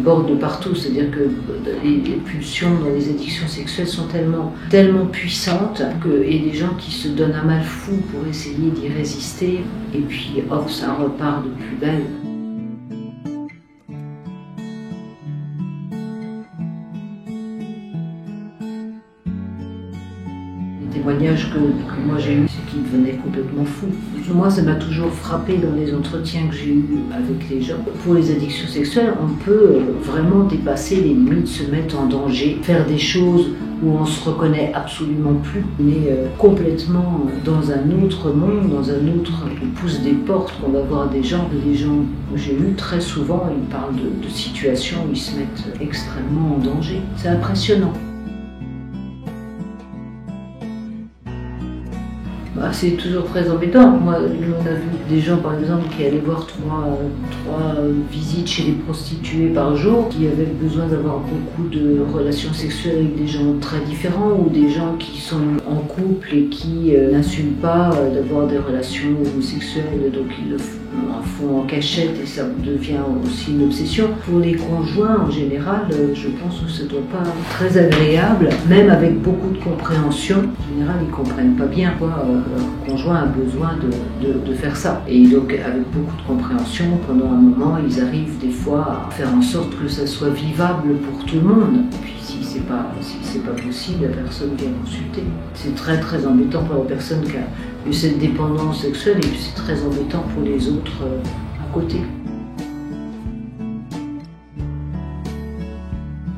déborde de partout, c'est-à-dire que les pulsions dans les addictions sexuelles sont tellement puissantes qu'il y a des gens qui se donnent un mal fou pour essayer d'y résister, et puis hop, ça repart de plus belle. Les témoignages que moi j'ai eus, c'est qu'ils devenaient complètement fous. Moi, ça m'a toujours frappé dans les entretiens que j'ai eus avec les gens. Pour les addictions sexuelles, on peut vraiment dépasser les limites, se mettre en danger, faire des choses où on se reconnaît absolument plus. On est complètement dans un autre monde, dans un autre... On pousse des portes, qu'on va voir des gens que j'ai eu très souvent, ils parlent de situations où ils se mettent extrêmement en danger. C'est impressionnant. C'est toujours très embêtant. Moi, on a vu des gens, par exemple, qui allaient voir trois visites chez les prostituées par jour, qui avaient besoin d'avoir beaucoup de relations sexuelles avec des gens très différents, ou des gens qui sont en couple et qui n'assument pas d'avoir des relations homosexuelles, donc ils le font en cachette et ça devient aussi une obsession. Pour les conjoints, en général, je pense que ça ne doit pas être très agréable, même avec beaucoup de compréhension. En général, ils ne comprennent pas bien quoi. Leur conjoint a besoin de faire ça. Et donc, avec beaucoup de compréhension, pendant un moment, ils arrivent des fois à faire en sorte que ça soit vivable pour tout le monde. Et puis, si c'est pas possible, la personne vient consulter. C'est très très embêtant pour la personne qui a eu cette dépendance sexuelle, et puis c'est très embêtant pour les autres à côté.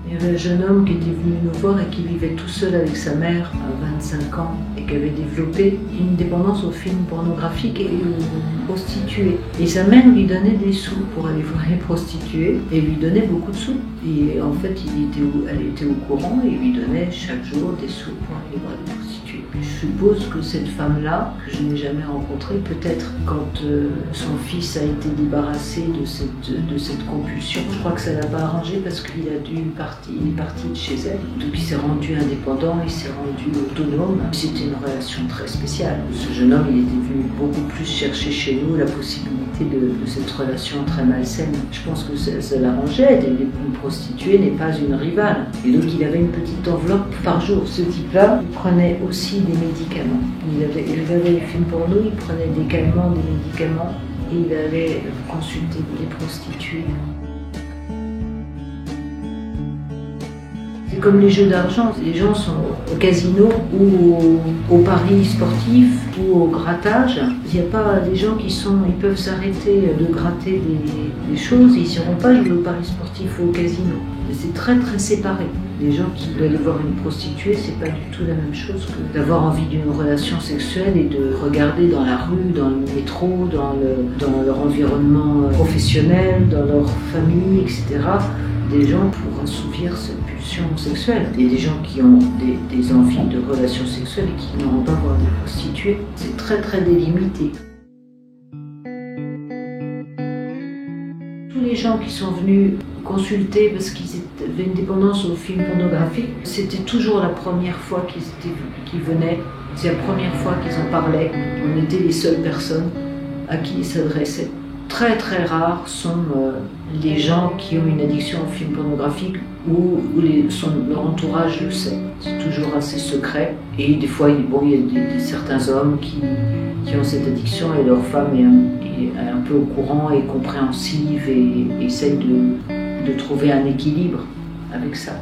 Il y avait un jeune homme qui était venu nous voir et qui vivait tout seul avec sa mère à 25 ans et qui avait développé une dépendance aux films pornographiques et aux prostituées. Et sa mère lui donnait des sous pour aller voir les prostituées et lui donnait beaucoup de sous. Et en fait, elle était au courant et lui donnait chaque jour des sous pour aller voir les prostituées. Je suppose que cette femme-là, que je n'ai jamais rencontrée, peut-être quand son fils a été débarrassé de cette compulsion, je crois que ça l'a pas arrangé parce qu'il est parti de chez elle. Donc il s'est rendu indépendant, il s'est rendu autonome. C'était une relation très spéciale. Ce jeune homme, il était venu beaucoup plus chercher chez nous la possibilité de cette relation très malsaine. Je pense que ça l'arrangeait. Une prostituée n'est pas une rivale. Et donc il avait une petite enveloppe par jour. Ce type-là, il prenait aussi des médicaments. Il avait les films porno, il prenait des calmants, des médicaments, et il allait consulter des prostituées. C'est comme les jeux d'argent, les gens sont au casino ou au pari sportif ou au grattage. Il n'y a pas des gens ils peuvent s'arrêter de gratter des choses, ils n'iront pas jouer au pari sportif ou au casino. C'est très très séparé. Les gens qui veulent voir une prostituée, c'est pas du tout la même chose que d'avoir envie d'une relation sexuelle et de regarder dans la rue, dans le métro, dans leur environnement professionnel, dans leur famille, etc. des gens pour assouvir cette pulsion sexuelle. Il y a des gens qui ont des envies de relations sexuelles et qui n'auront pas voir des prostituées. C'est très très délimité. Tous les gens qui sont venus consulter parce qu'ils avaient une dépendance aux films pornographiques, c'était toujours la première fois qu'ils venaient, c'est la première fois qu'ils en parlaient. On était les seules personnes à qui ils s'adressaient. Très très rares sont les gens qui ont une addiction aux films pornographiques ou leur entourage le sait. C'est toujours assez secret. Et des fois, il y a certains hommes qui ont cette addiction et leur femme est un peu au courant et compréhensive et essaye de trouver un équilibre avec ça.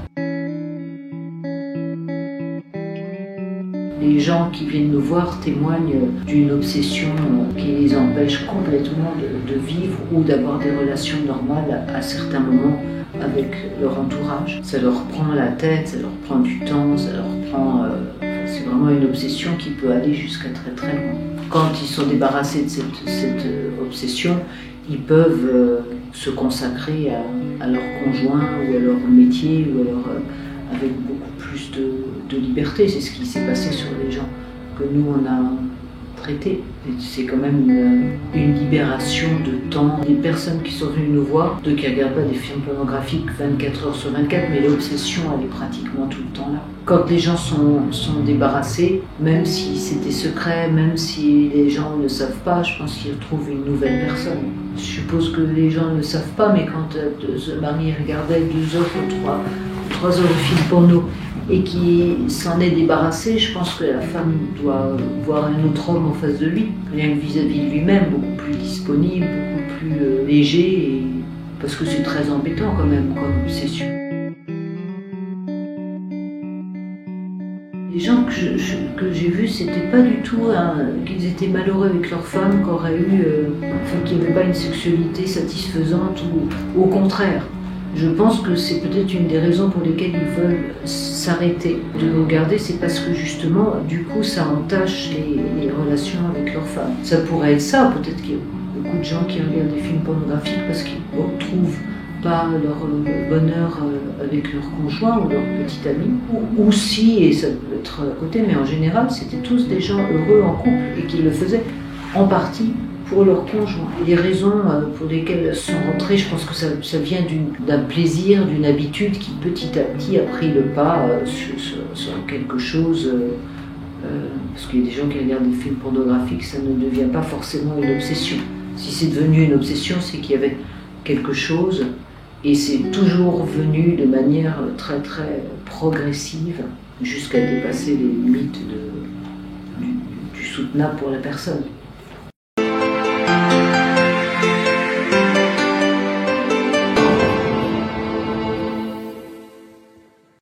Les gens qui viennent nous voir témoignent d'une obsession qui les empêche complètement de vivre ou d'avoir des relations normales à certains moments avec leur entourage. Ça leur prend la tête, ça leur prend du temps, ça leur prend... c'est vraiment une obsession qui peut aller jusqu'à très très loin. Quand ils sont débarrassés de cette obsession, ils peuvent se consacrer à leur conjoint ou à leur métier ou avec beaucoup plus de liberté. C'est ce qui s'est passé sur les gens que nous on a traiter. C'est quand même une libération de temps. Des personnes qui sont venues nous voir, qui ne regardent pas des films pornographiques 24 heures sur 24, mais l'obsession, elle est pratiquement tout le temps là. Quand les gens sont débarrassés, même si c'était secret, même si les gens ne savent pas, je pense qu'ils retrouvent une nouvelle personne. Je suppose que les gens ne savent pas, mais quand ce mari regardait 2 heures ou 3 heures de film porno, et qui s'en est débarrassé, je pense que la femme doit voir un autre homme en face de lui, rien que vis-à-vis de lui-même, beaucoup plus disponible, beaucoup plus léger, parce que c'est très embêtant quand même comme obsession. Les gens que j'ai vus, c'était pas du tout qu'ils étaient malheureux avec leur femme, qu'il n'y avait pas une sexualité satisfaisante, ou au contraire. Je pense que c'est peut-être une des raisons pour lesquelles ils veulent s'arrêter de regarder, c'est parce que justement, du coup, ça entache les relations avec leur femme. Ça pourrait être ça, peut-être qu'il y a beaucoup de gens qui regardent des films pornographiques parce qu'ils ne retrouvent pas leur bonheur avec leur conjoint ou leur petit ami, ou si, et ça peut être à côté, mais en général, c'était tous des gens heureux en couple et qui le faisaient en partie pour leur conjoint. Et les raisons pour lesquelles elles sont rentrées, je pense que ça vient d'un plaisir, d'une habitude qui petit à petit a pris le pas sur quelque chose. Parce qu'il y a des gens qui regardent des films pornographiques, ça ne devient pas forcément une obsession. Si c'est devenu une obsession, c'est qu'il y avait quelque chose, et c'est toujours venu de manière très très progressive jusqu'à dépasser les limites du soutenable pour la personne.